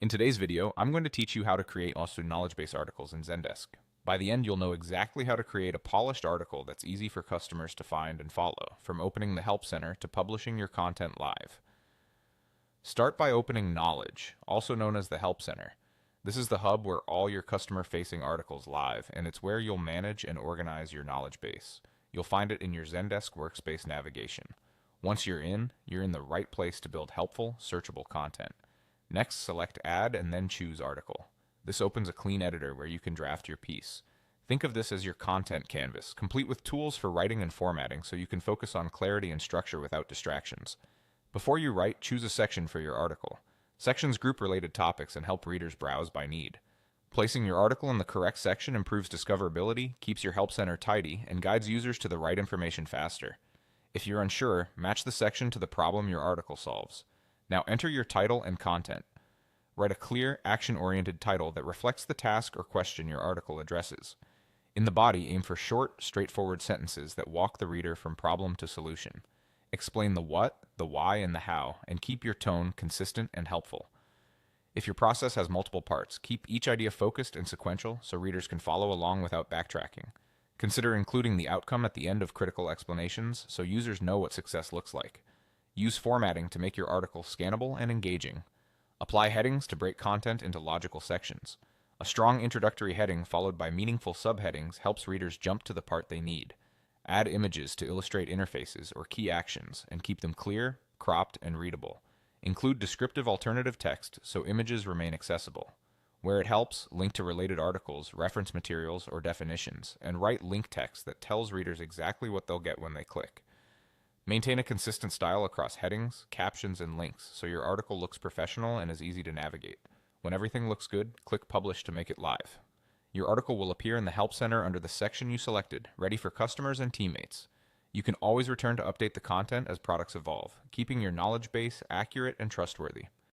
In today's video, I'm going to teach you how to create also knowledge base articles in Zendesk. By the end, you'll know exactly how to create a polished article that's easy for customers to find and follow, from opening the Help Center to publishing your content live. Start by opening Knowledge, also known as the Help Center. This is the hub where all your customer-facing articles live, and it's where you'll manage and organize your knowledge base. You'll find it in your Zendesk workspace navigation. Once you're in the right place to build helpful, searchable content. Next, select Add and then choose Article. This opens a clean editor where you can draft your piece. Think of this as your content canvas, complete with tools for writing and formatting so you can focus on clarity and structure without distractions. Before you write, choose a section for your article. Sections group related topics and help readers browse by need. Placing your article in the correct section improves discoverability, keeps your Help Center tidy, and guides users to the right information faster. If you're unsure, match the section to the problem your article solves. Now enter your title and content. Write a clear, action-oriented title that reflects the task or question your article addresses. In the body, aim for short, straightforward sentences that walk the reader from problem to solution. Explain the what, the why, and the how, and keep your tone consistent and helpful. If your process has multiple parts, keep each idea focused and sequential so readers can follow along without backtracking. Consider including the outcome at the end of critical explanations so users know what success looks like. Use formatting to make your article scannable and engaging. Apply headings to break content into logical sections. A strong introductory heading followed by meaningful subheadings helps readers jump to the part they need. Add images to illustrate interfaces or key actions and keep them clear, cropped, and readable. Include descriptive alternative text so images remain accessible. Where it helps, link to related articles, reference materials, or definitions, and write link text that tells readers exactly what they'll get when they click. Maintain a consistent style across headings, captions, and links so your article looks professional and is easy to navigate. When everything looks good, click Publish to make it live. Your article will appear in the Help Center under the section you selected, ready for customers and teammates. You can always return to update the content as products evolve, keeping your knowledge base accurate and trustworthy.